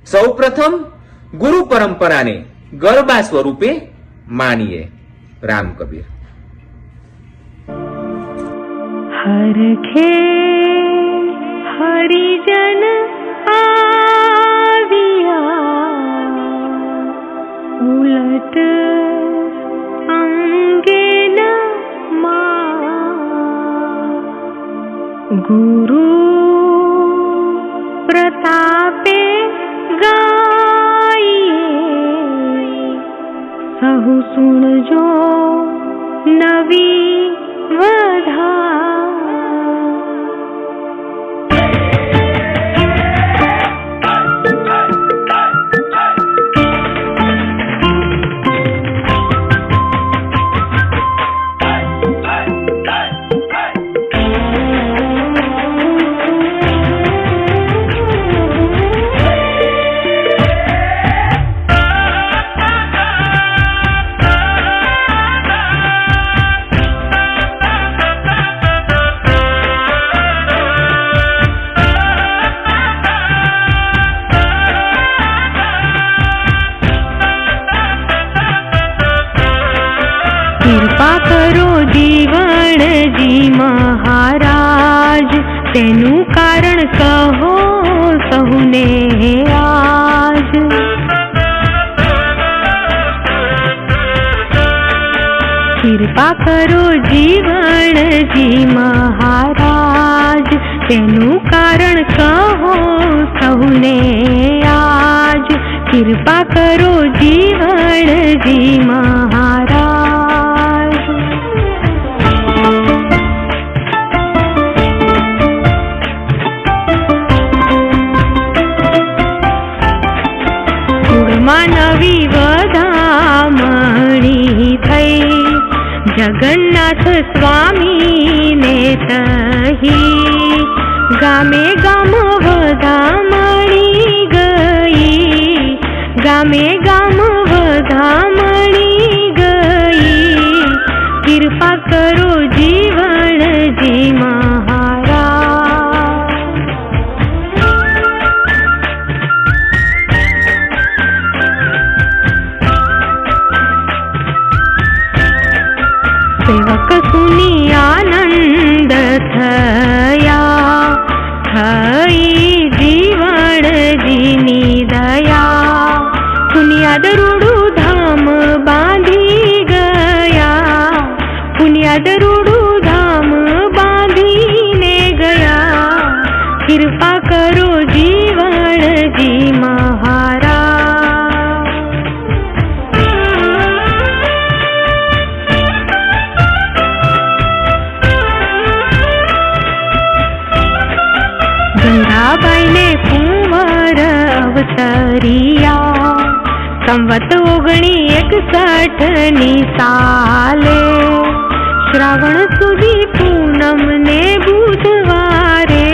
સૌપ્રથમ ગુરુ પરંપરાને ગરબા સ્વરૂપે માનીએ. રામ કબીર. હરખે હરિજન આવ્યા, ઉલટ અંગેન માં, ગુરુ પ્રતાપે ગાઈએ, સહુ સુણજો નવી વધા. कृपा करो जीवणजी महाराज, तेनु कारण कहो सहुने आज. कृपा करो जीवणजी महाराज, तेनु कारण कहो सहुने आज. कृपा करो जीवणजी महाराज. કુળમાં નવી વધામણી થઈ, જગન્નાથ સ્વામીને તહી. ગામે ગામ વધામણી ગઈ, ગામે ગામ વધામણી ગઈ. कृपा करो जीवणजी महाराज. सेवक सुनी आनंद थया, थई जीवणजीनी दया. पुण्याद रूडू धाम बांधी गया, पुण्याद रूडू धाम बांधीने गया. कृपा करो जीवणजी महाराज. ગંગાબાઈને કુંવર અવતરિયા, સંવત 1961 સાલે. શ્રાવણ સુધી પૂનમ ને બુધવારે,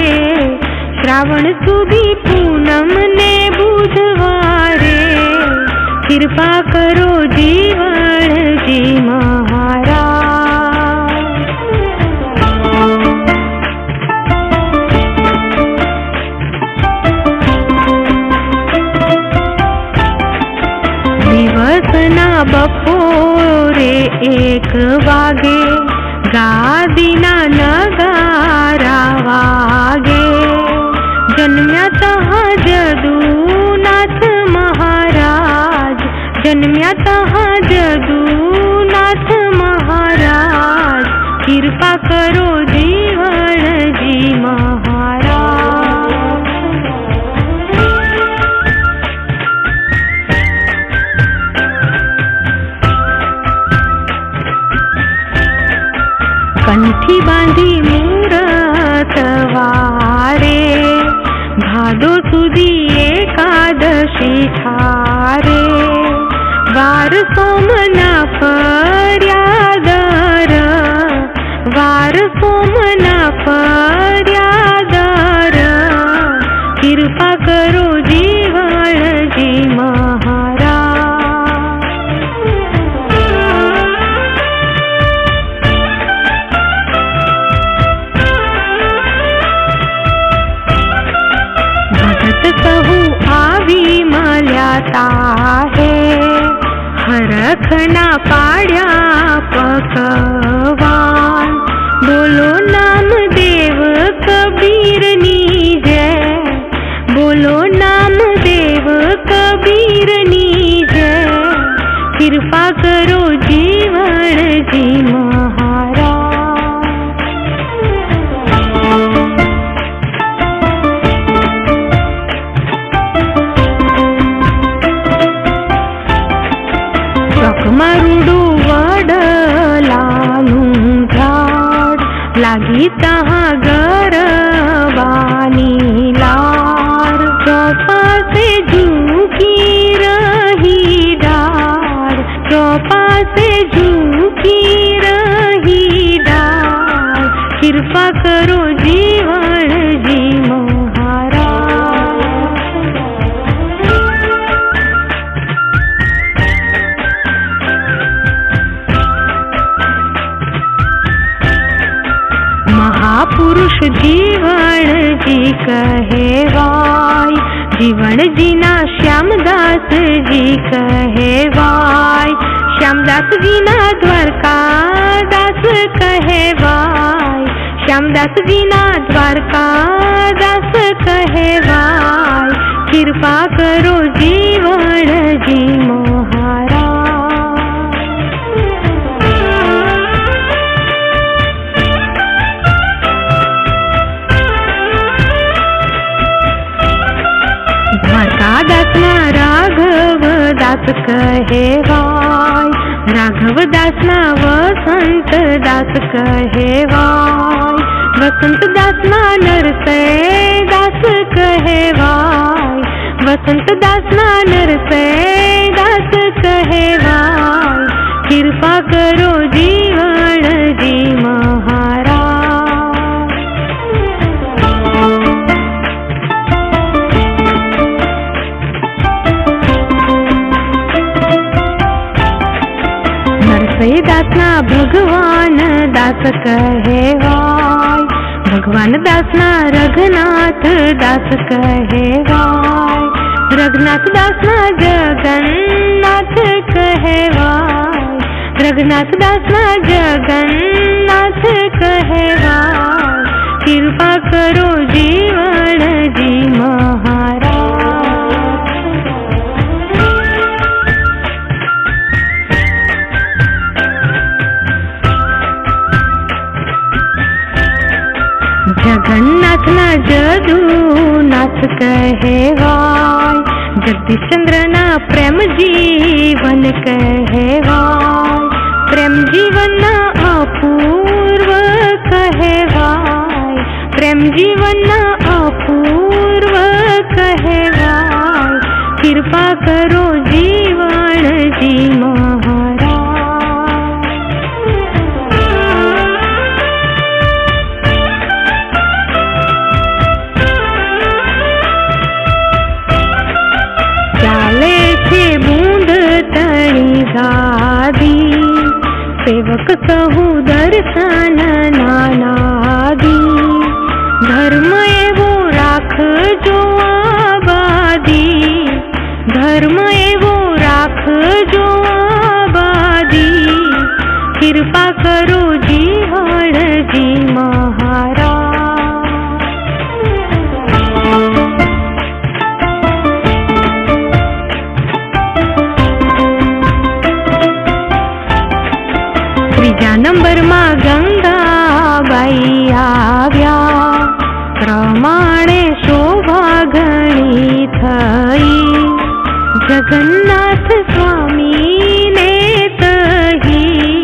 શ્રાવણ સુધી પૂનમ ને બુધવારે. कृपा करो जीवणजी महाराज. દિવસના બપોરે 1 વાગે, ગાદીના નગારા વાગે. જન્મ્યા જદુનાથ મહારાજ, જન્મ્યા જદુનાથ મહારાજ. कृपा करो जीवणजी महाराज. કંઠી બાંધી મૂરત વારે, ભાદો સુધી એકાદશી ઠારે. વાર સોમના ફર્યાદર, વાર સોમના ફર્યાદર. कृपा करो जीवणजी महाराज. ભગત કહું આવી બાગમાં રૂડું વડલાનું ઝાડ, લાગી ત્યાં ગરબાની લાર. ચોપાસે ઝૂકી રહી ડાળ, ચોપાસે ઝૂકી રહી ડાળ. કૃપા કરો જીવણજી મહારાજ. મહાપુરુષ જીવણજી કહેવાય, જીવણજીના શ્યામદાસજી કહેવાય, શ્યામદાસજીના દ્વારકાદાસ કહેવાય, શ્યામદાસજીના દ્વારકાદાસ કહેવાય. કૃપા કરો જીવણજી મહારાજ. દ્વારકાદાસના રાઘવદાસ કહેવાય, રાઘવદાસના વસંતદાસ કહેવાય, વસંતદાસના નરસૈદાસ કહેવાય, વસંતદાસના નરસૈદાસ કહેવાય. કૃપા કરો જીવણજી મહારાજ. નરસૈદાસના ભગવાન દાસ કહેવાય, ભગવાન દાસના રઘનાથ દાસ કહેવાય, રઘનાથ દાસના જગન્નાથ કહેવાય, રઘનાથ દાસના જગન્નાથ કહેવાય. કૃપા કરો જીવણજી મહારાજ. જગન્નાથના જદુનાથ કહેવાય, જગદીશચંદ્રના પ્રેમ જીવન કહેવાય, પ્રેમ જીવનના અપૂર્વ કહેવાય, પ્રેમ જીવનના અપૂર્વ કહેવાય. કૃપા કરો જીવણજી મહારાજ. ચાલે છે બૂંદ તણી ગાદી, સેવક સહુ દર્શન નાનાદી. ધર્મ એવો રાખજો આબાદી, ધર્મ એવો રાખજો આબાદી. કૃપા કરો જીવણજી મહારાજ. ત્રીજા નંબરમાં ગંગાબાઈ આવ્યા, પ્રમાણે શોભા ઘણી થઈ. જગન્નાથ સ્વામીને તહી,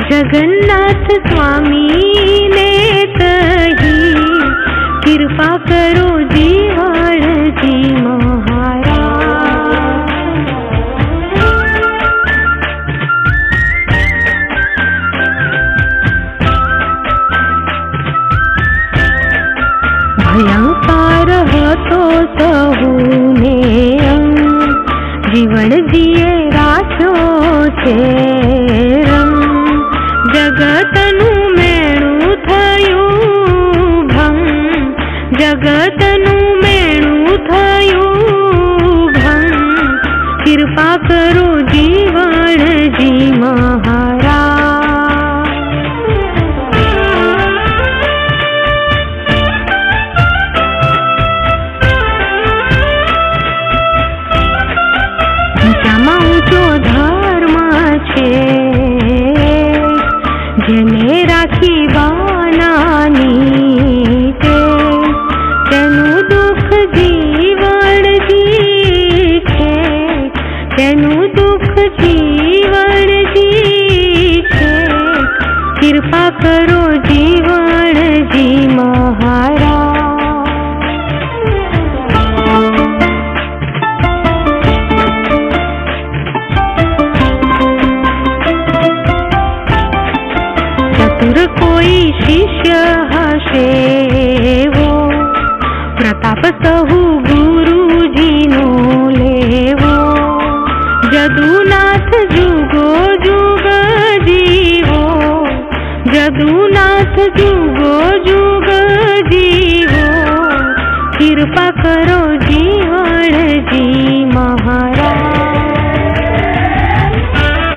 જગન્નાથ સ્વામીને તહી. કૃપા કરો જીવણજી મહારાજ. ભયંકર હતો સહુને અંગ, જીવણજીએ રાખ્યો છે રંગ. જગતનું મેણું થયું ભંગ, જગતનું મેણું થયું ભંગ. કૃપા કરો જીવણજી મહારાજ. ઊંચામાં ઊંચો ધર્મ છે, જેને રાખી બાનાની છે. તેનું દુઃખ જીવણજી છે, તેનું દુઃખ જીવન कृपा करो जीवन जी महाराज। चतुर कोई शिष्य हशे वो, प्रताप सहु गुरुजी नो लेवो। जदुनाथ जुगो जुग जीवो, जदुनाथ जुगो जुग जीवो। कृपा करो